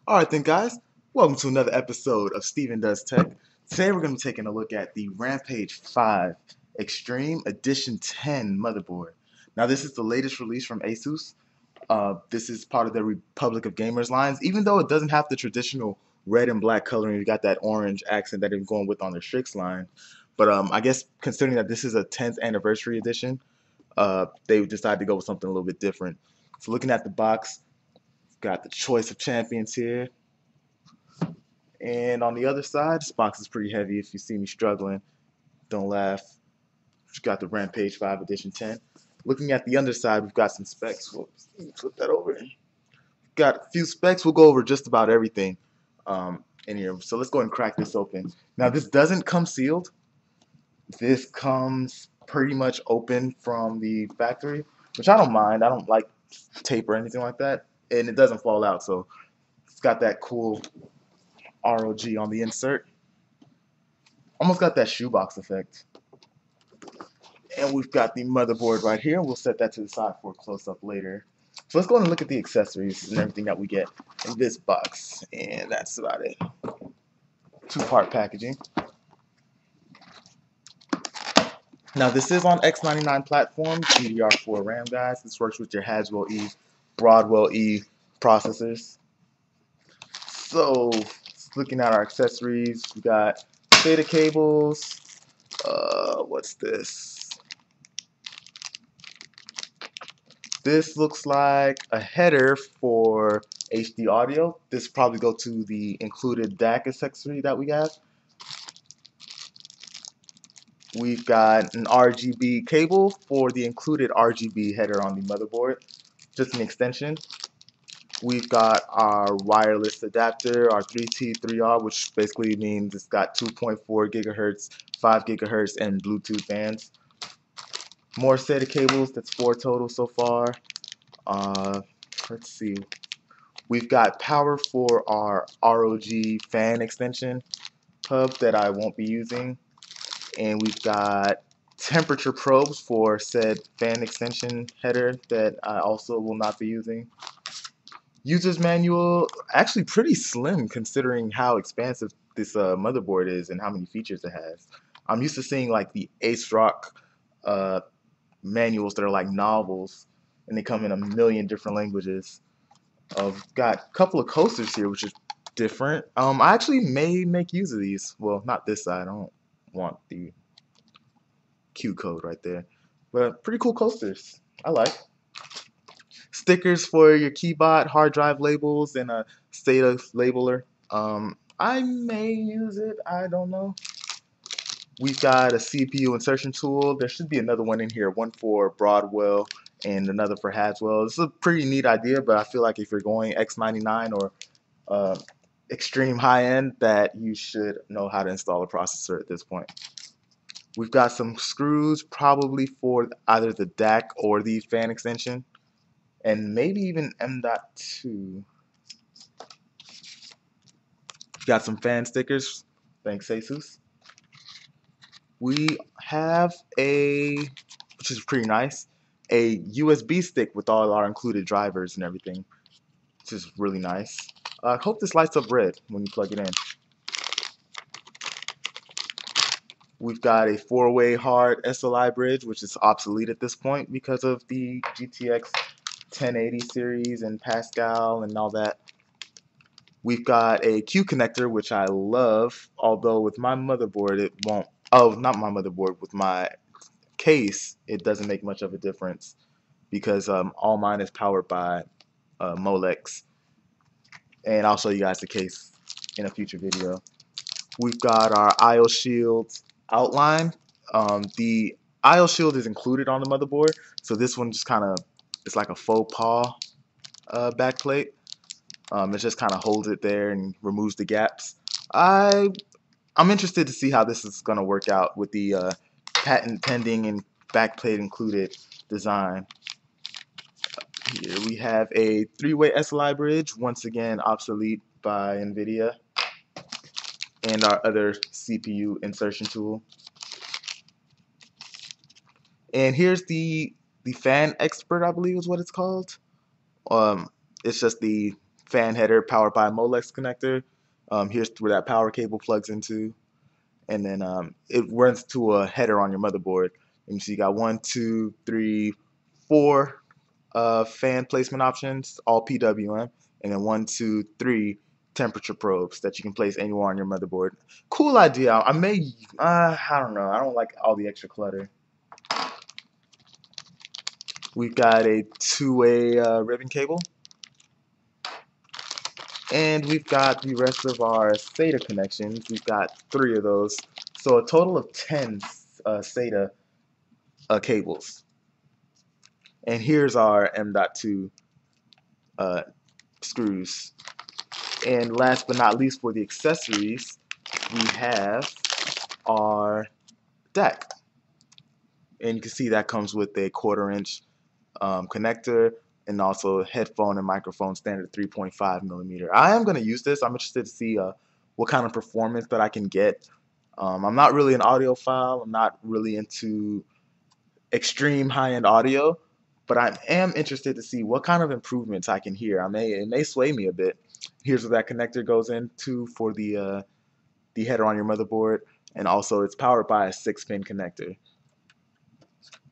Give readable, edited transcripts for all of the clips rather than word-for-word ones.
Alright then guys, welcome to another episode of Steven Does Tech. Today we're going to be taking a look at the Rampage 5 Extreme Edition 10 motherboard. Now this is the latest release from Asus. This is part of the Republic of Gamers lines, even though it doesn't have the traditional red and black coloring. You got that orange accent that they're going with on their Strix line. But I guess considering that this is a 10th anniversary edition, they decided to go with something a little bit different. So looking at the box, got the choice of champions here. And on the other side, this box is pretty heavy. If you see me struggling, don't laugh. We've got the Rampage 5 Edition 10. Looking at the underside, we've got some specs. Whoops, flip that over. Got a few specs. We'll go over just about everything in here. So let's go ahead and crack this open. Now, this doesn't come sealed. This comes pretty much open from the factory, which I don't mind. I don't like tape or anything like that. And it doesn't fall out, so it's got that cool ROG on the insert. Almost got that shoebox effect. And we've got the motherboard right here. We'll set that to the side for a close-up later. So let's go and look at the accessories and everything that we get in this box. And that's about it. Two-part packaging. Now this is on X99 platform, DDR4 RAM, guys. This works with your Haswell E, Broadwell E processors. So looking at our accessories, we got SATA cables. What's this? This looks like a header for HD audio. This probably go to the included DAC accessory that we have. We've got an RGB cable for the included RGB header on the motherboard, just an extension. We've got our wireless adapter, our 3T 3R, which basically means it's got 2.4 gigahertz, 5 gigahertz, and Bluetooth bands. More SATA cables, that's 4 total so far. Let's see. We've got power for our ROG fan extension hub that I won't be using. And we've got temperature probes for said fan extension header that I also will not be using. User's manual, actually pretty slim considering how expansive this motherboard is and how many features it has. I'm used to seeing like the ASRock manuals that are like novels, and they come in a million different languages. I've got a couple of coasters here, which is different. I actually may make use of these. Well, not this side. I don't want the Q code right there. But pretty cool coasters. I like. Stickers for your keybot, hard drive labels, and a SATA labeler. I may use it. I don't know. We've got a CPU insertion tool. There should be another one in here, one for Broadwell and another for Haswell. This is a pretty neat idea, but I feel like if you're going X99 or extreme high end, that you should know how to install a processor at this point. We've got some screws probably for either the DAC or the fan extension, and maybe even M.2. Got some fan stickers. Thanks, Asus. We have which is pretty nice, a USB stick with all our included drivers and everything, which is really nice. I hope this lights up red when you plug it in. We've got a 4-way hard SLI bridge, which is obsolete at this point because of the GTX 1080 series and Pascal and all that. We've got a Q connector, which I love, although with my motherboard it won't. Oh, not my motherboard, with my case, it doesn't make much of a difference because all mine is powered by Molex. And I'll show you guys the case in a future video. We've got our IO shield outline. The IO shield is included on the motherboard, so this one just kind of, it's like a faux pas backplate. It just kind of holds it there and removes the gaps. I'm interested to see how this is going to work out with the patent pending and backplate included design. Here we have a 3-way SLI bridge, once again obsolete by NVIDIA, and our other CPU insertion tool. And here's the fan expert, I believe is what it's called. It's just the fan header powered by a Molex connector. Here's where that power cable plugs into, and then it runs to a header on your motherboard. And so you got 1, 2, 3, 4 fan placement options, all PWM, and then 1, 2, 3 temperature probes that you can place anywhere on your motherboard. Cool idea. I don't know. I don't like all the extra clutter. We've got a two-way ribbon cable, and we've got the rest of our SATA connections. We've got 3 of those, so a total of 10 SATA cables. And here's our M.2 screws. And last but not least, for the accessories, we have our DAC. And you can see that comes with a 1/4-inch connector, and also headphone and microphone standard 3.5 millimeter. I am going to use this. I'm interested to see what kind of performance that I can get. I'm not really an audiophile. I'm not really into extreme high-end audio, but I am interested to see what kind of improvements I can hear. It may sway me a bit. Here's where that connector goes into for the header on your motherboard, and also it's powered by a 6-pin connector.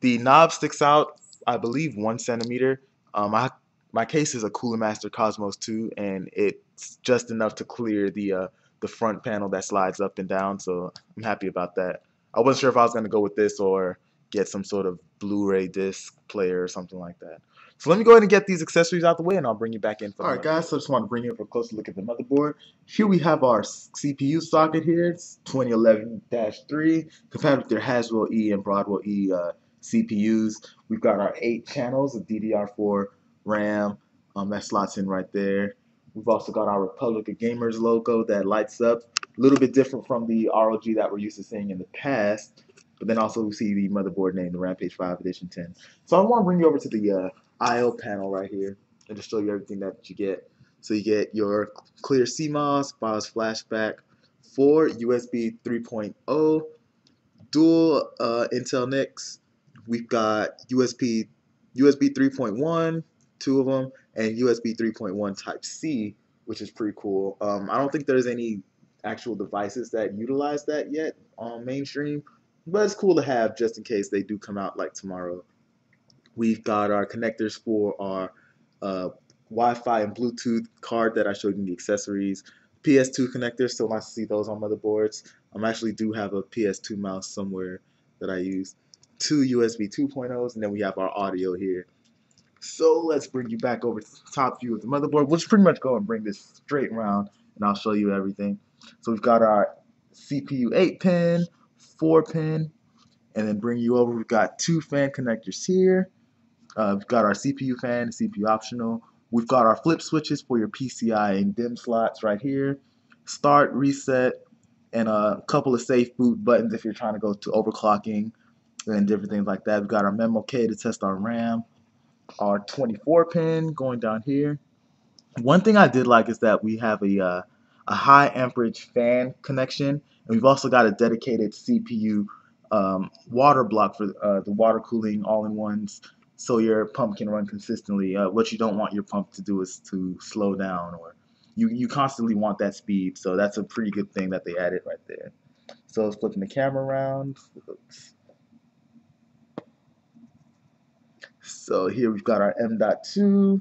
The knob sticks out, I believe, 1 centimeter. My case is a Cooler Master Cosmos 2, and it's just enough to clear the front panel that slides up and down, so I'm happy about that. I wasn't sure if I was going to go with this or get some sort of Blu-ray disc player or something like that. So let me go ahead and get these accessories out the way, and I'll bring you back in for Alright guys, so I just want to bring you in for a closer look at the motherboard. Here we have our CPU socket here. It's 2011-3, compatible with your Haswell E and Broadwell E CPUs. We've got our 8 channels of DDR4 RAM that slots in right there. We've also got our Republic of Gamers logo that lights up. A little bit different from the ROG that we're used to seeing in the past. But then also we see the motherboard name, the Rampage V Edition 10. So I want to bring you over to the I/O panel right here and just show you everything that you get. So you get your clear CMOS, BIOS flashback, 4 USB 3.0, dual Intel NICs. We've got USB 3.1, 2 of them, and USB 3.1 Type-C, which is pretty cool. I don't think there's any actual devices that utilize that yet on mainstream, but it's cool to have just in case they do come out like tomorrow. We've got our connectors for our Wi-Fi and Bluetooth card that I showed you in the accessories. PS2 connectors, still nice to see those on motherboards. I actually do have a PS2 mouse somewhere that I use. 2 USB 2.0s, and then we have our audio here. So let's bring you back over to the top view of the motherboard. We'll just pretty much go and bring this straight around, and I'll show you everything. So we've got our CPU 8-pin, 4-pin, and then bring you over. We've got 2 fan connectors here. We've got our CPU fan, CPU optional. We've got our flip switches for your PCI and DIMM slots right here. Start, reset, and a couple of safe boot buttons if you're trying to go to overclocking and different things like that. We've got our Memo K to test our RAM. Our 24-pin going down here. One thing I did like is that we have a high amperage fan connection, and we've also got a dedicated CPU water block for the water cooling all-in-ones, so your pump can run consistently. What you don't want your pump to do is to slow down, or you constantly want that speed, so that's a pretty good thing that they added right there. So flipping the camera around. Oops. So here we've got our M.2,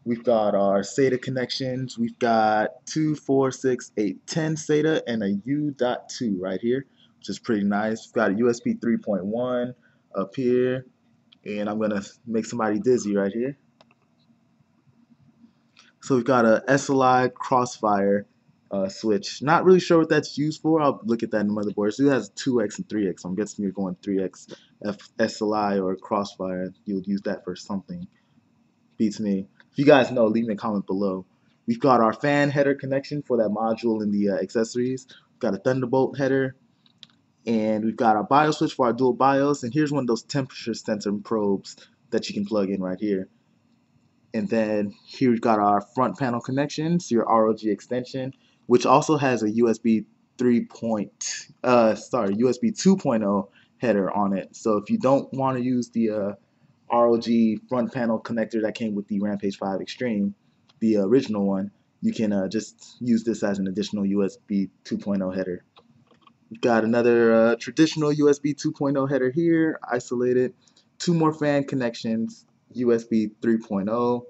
we've got our SATA connections, we've got 2, 4, 6, 8, 10 SATA, and a U.2 right here, which is pretty nice. We've got a USB 3.1 up here, and I'm going to make somebody dizzy right here. So we've got a SLI Crossfire switch. Not really sure what that's used for. I'll look at that in the motherboard. So it has 2x and 3x. So I'm guessing you're going 3x SLI or Crossfire. You would use that for something. Beats me. If you guys know, leave me a comment below. We've got our fan header connection for that module in the accessories. We've got a Thunderbolt header. And we've got our BIOS switch for our dual BIOS. And here's one of those temperature sensor probes that you can plug in right here. And then here we've got our front panel connections, your ROG extension, which also has a USB 2.0 header on it. So if you don't want to use the ROG front panel connector that came with the Rampage 5 Extreme, the original one, you can just use this as an additional USB 2.0 header. We've got another traditional USB 2.0 header here, isolated. Two more fan connections, USB 3.0,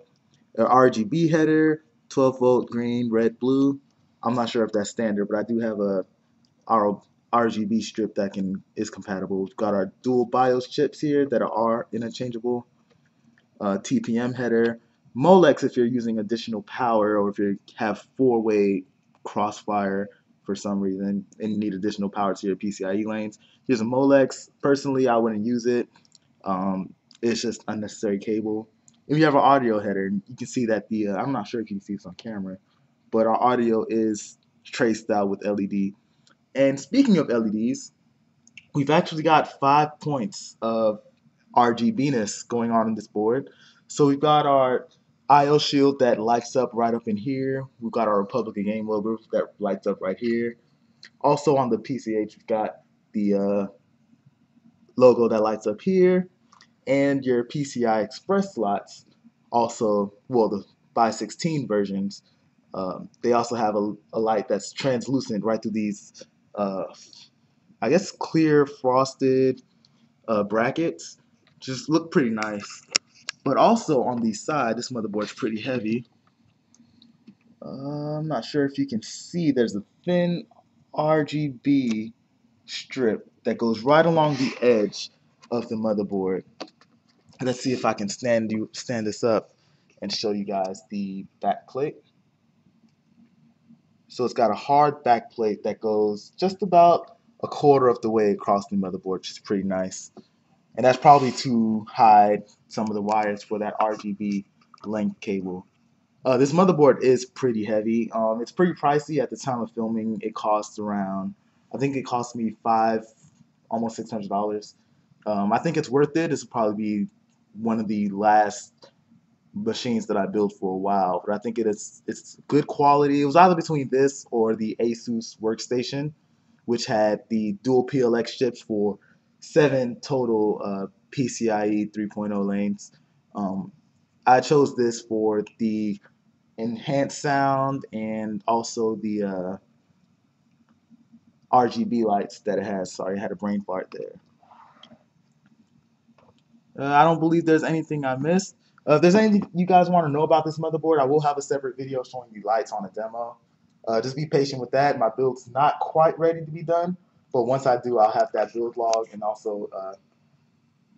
an RGB header, 12 volt green, red, blue. I'm not sure if that's standard, but I do have a RGB strip that is compatible. We've got our dual BIOS chips here that are interchangeable. TPM header. Molex if you're using additional power or if you have four-way crossfire for some reason and you need additional power to your PCIe lanes. Here's a Molex. Personally, I wouldn't use it. It's just unnecessary cable. If you have an audio header, you can see that I'm not sure if you can see this on camera, but our audio is traced out with LED. And speaking of LEDs, we've actually got 5 points of RGBness going on in this board. So we've got our IO shield that lights up right up in here. We've got our Republic of Game logo that lights up right here. Also on the PCH, we've got the logo that lights up here. And your PCI Express slots also, well, the 516 versions, they also have a light that's translucent right through these, I guess, clear frosted brackets. Just look pretty nice. But also on the side, this motherboard's pretty heavy. I'm not sure if you can see, there's a thin RGB strip that goes right along the edge of the motherboard. Let's see if I can stand this up and show you guys the back plate. So it's got a hard back plate that goes just about a quarter of the way across the motherboard, which is pretty nice. And that's probably to hide some of the wires for that RGB length cable. This motherboard is pretty heavy. It's pretty pricey at the time of filming. It costs around, I think it cost me almost $600. I think it's worth it. This will probably be one of the last machines that I built for a while, but I think it's good quality. It was either between this or the Asus workstation, which had the dual PLX chips for 7 total PCIe 3.0 lanes. I chose this for the enhanced sound and also the RGB lights that it has. Sorry, I had a brain fart there. I don't believe there's anything I missed. If there's anything you guys want to know about this motherboard, I will have a separate video showing you lights on a demo. Just be patient with that. My build's not quite ready to be done, but once I do, I'll have that build log. And also,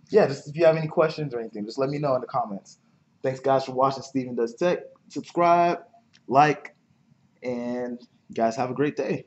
yeah, just if you have any questions or anything, just let me know in the comments. Thanks, guys, for watching Steven Does Tech. Subscribe, like, and you guys have a great day.